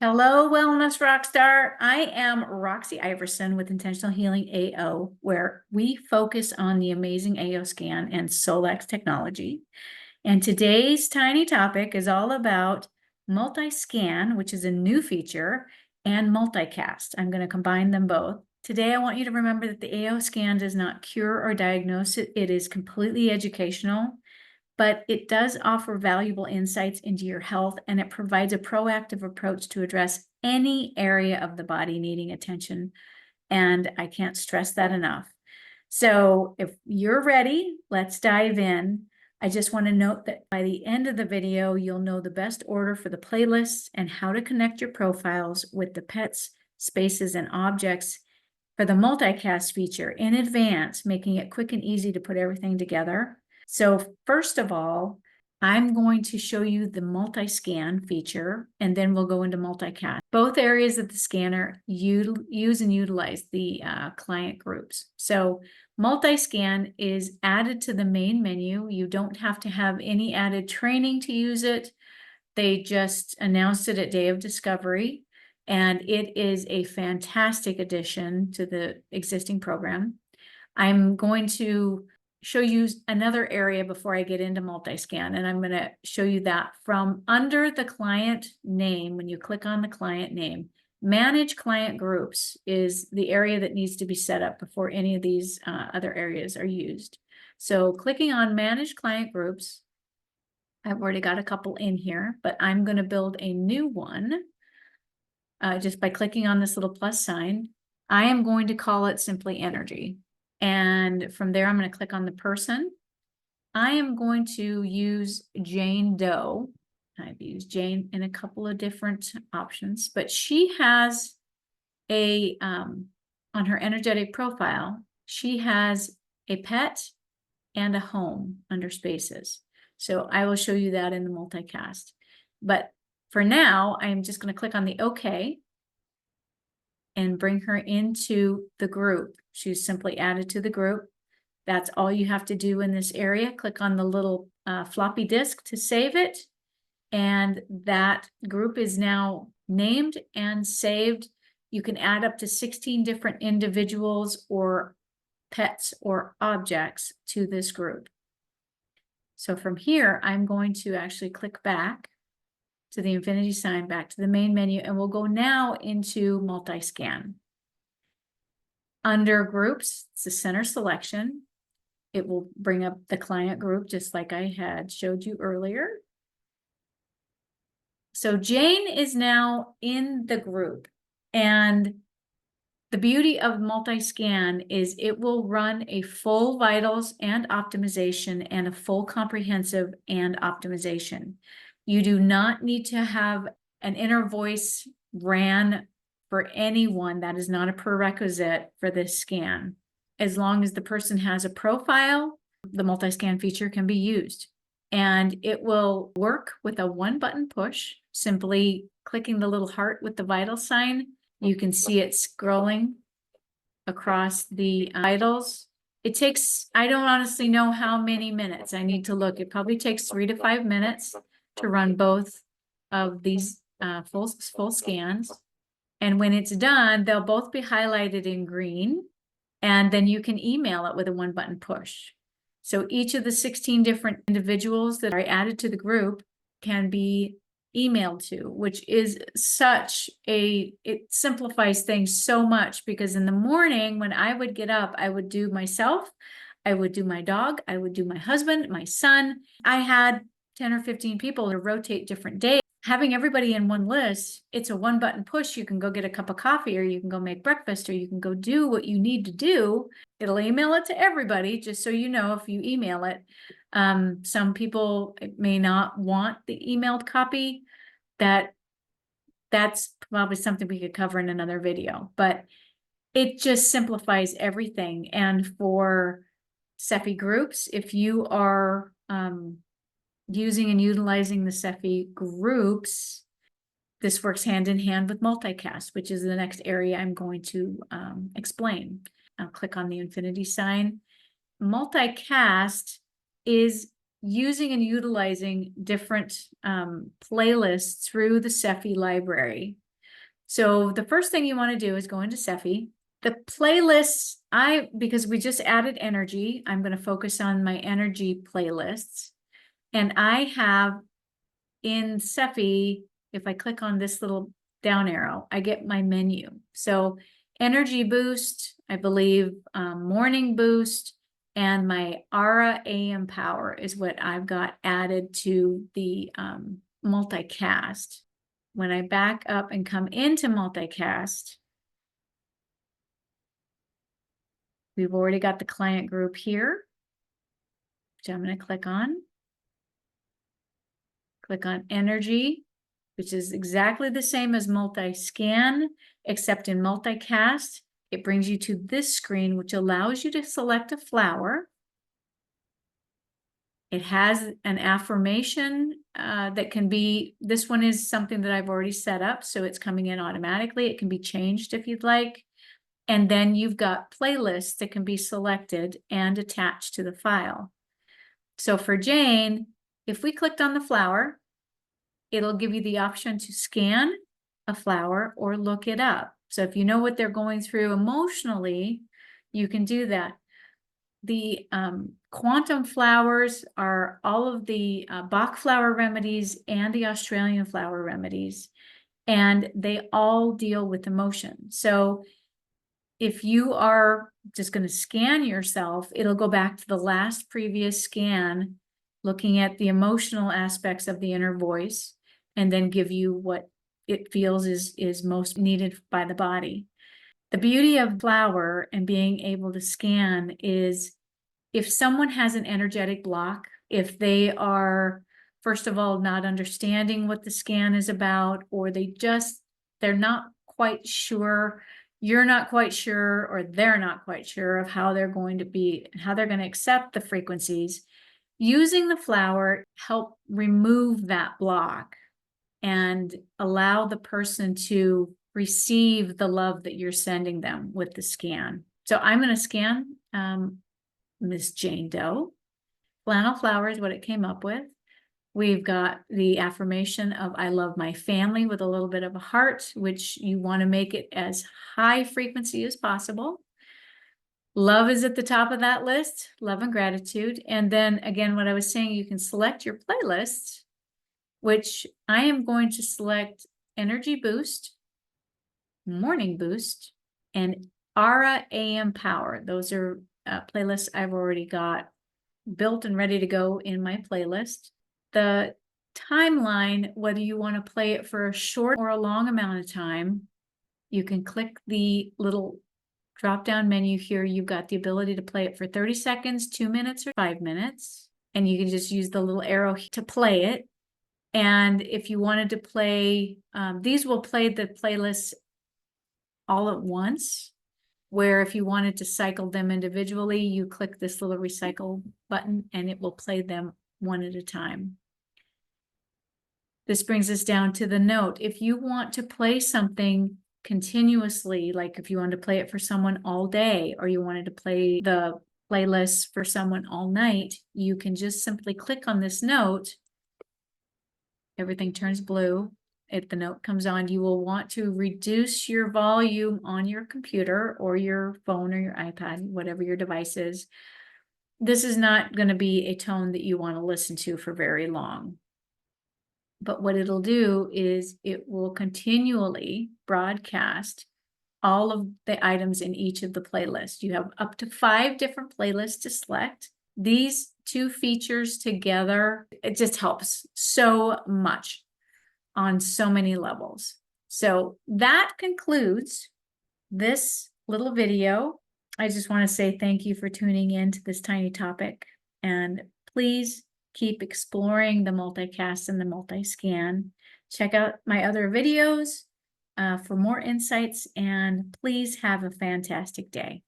Hello, Wellness Rockstar. I am Roxy Iverson with Intentional Healing AO, where we focus on the amazing AO scan and Solex technology. And today's tiny topic is all about Multiscan, which is a new feature, and Multicast. I'm going to combine them both. Today, I want you to remember that the AO scan does not cure or diagnose it. It is completely educational, but it does offer valuable insights into your health, and it provides a proactive approach to address any area of the body needing attention. And I can't stress that enough. So if you're ready, let's dive in. I just want to note that by the end of the video, you'll know the best order for the playlists and how to connect your profiles with the pets, spaces, and objects for the multicast feature in advance, making it quick and easy to put everything together. So first of all, I'm going to show you the multi-scan feature, and then we'll go into multicast. Both areas of the scanner use and utilize the client groups. So multi-scan is added to the main menu. You don't have to have any added training to use it. They just announced it at Day of Discovery, and it is a fantastic addition to the existing program. I'm going to show you another area before I get into multiscan, and I'm going to show you that from under the client name. When you click on the client name, manage client groups is the area that needs to be set up before any of these other areas are used. So clicking on manage client groups, I've already got a couple in here, but I'm going to build a new one just by clicking on this little plus sign. I am going to call it simply energy. And from there, I'm going to click on the person. I am going to use Jane Doe. I've used Jane in a couple of different options, but she has a, on her energetic profile, she has a pet and a home under spaces. So I will show you that in the multicast. But for now, I'm just going to click on the OK and bring her into the group. She's simply added to the group. That's all you have to do in this area. Click on the little floppy disk to save it. And that group is now named and saved. You can add up to 16 different individuals or pets or objects to this group. So from here, I'm going to actually click back to the infinity sign, back to the main menu, and we'll go now into multiscan. Under groups, it's the center selection. It will bring up the client group just like I had showed you earlier. So Jane is now in the group, and the beauty of multiscan is it will run a full vitals and optimization and a full comprehensive and optimization. You do not need to have an inner voice ran for anyone. That is not a prerequisite for this scan. As long as the person has a profile, the multiscan feature can be used. And it will work with a one-button push, simply clicking the little heart with the vital sign. You can see it scrolling across the vitals. It takes, I don't honestly know how many minutes. I need to look. It probably takes 3 to 5 minutes to run both of these full scans. And when it's done, they'll both be highlighted in green, and then you can email it with a one-button push. So each of the 16 different individuals that are added to the group can be emailed to, which is it simplifies things so much, because in the morning when I would get up, I would do myself, I would do my dog, I would do my husband, my son. I had 10 or 15 people to rotate different days. Having everybody in one list, it's a one button push. You can go get a cup of coffee, or you can go make breakfast, or you can go do what you need to do. It'll email it to everybody, just so you know if you email it. Some people may not want the emailed copy. That's probably something we could cover in another video, but it just simplifies everything. And for Cepheid groups, if you are using and utilizing the Cepheid groups, this works hand in hand with multicast, which is the next area I'm going to explain. I'll click on the infinity sign. Multicast is using and utilizing different playlists through the Cepheid library. So the first thing you want to do is go into Cephi. The playlists, because we just added energy, I'm going to focus on my energy playlists. And I have in Cephi, if I click on this little down arrow, I get my menu. So energy boost, I believe, morning boost, and my Aura AM power is what I've got added to the multicast. When I back up and come into multicast, we've already got the client group here, which I'm going to click on. Click on energy, which is exactly the same as Multiscan, except in Multicast, it brings you to this screen, which allows you to select a flower. It has an affirmation that can be, this one is something that I've already set up, so it's coming in automatically. It can be changed if you'd like. And then you've got playlists that can be selected and attached to the file. So for Jane, if we clicked on the flower, it'll give you the option to scan a flower or look it up. So if you know what they're going through emotionally, you can do that. The quantum flowers are all of the Bach flower remedies and the Australian flower remedies, and they all deal with emotion. So if you are just going to scan yourself, it'll go back to the last previous scan, looking at the emotional aspects of the inner voice, and then give you what it feels is most needed by the body. The beauty of flower and being able to scan is if someone has an energetic block, if they are, first of all, not understanding what the scan is about, or they're not quite sure, you're not quite sure, or they're not quite sure of how they're going to accept the frequencies, using the flower help remove that block and allow the person to receive the love that you're sending them with the scan. So I'm going to scan Miss Jane Doe. Flannel flower is what it came up with. We've got the affirmation of I love my family with a little bit of a heart, which you want to make it as high frequency as possible. Love is at the top of that list, love and gratitude. And then again, what I was saying, you can select your playlist, which I am going to select Energy Boost, Morning Boost, and Aura AM Power. Those are playlists I've already got built and ready to go in my playlist. The timeline, whether you want to play it for a short or a long amount of time, you can click the little drop-down menu here. You've got the ability to play it for 30 seconds, 2 minutes, or 5 minutes. And you can just use the little arrow to play it. And if you wanted to play, these will play the playlists all at once, where if you wanted to cycle them individually, you click this little recycle button and it will play them one at a time. This brings us down to the note. If you want to play something continuously, like if you wanted to play it for someone all day, or you wanted to play the playlist for someone all night, you can just simply click on this note. Everything turns blue. If the note comes on, you will want to reduce your volume on your computer or your phone or your iPad, whatever your device is. This is not going to be a tone that you want to listen to for very long. But what it'll do is it will continually broadcast all of the items in each of the playlists. You have up to 5 different playlists to select. These 2 features together, it just helps so much on so many levels. So that concludes this little video. I just want to say thank you for tuning in to this tiny topic, and please keep exploring the multicast and the multiscan. Check out my other videos for more insights, and please have a fantastic day.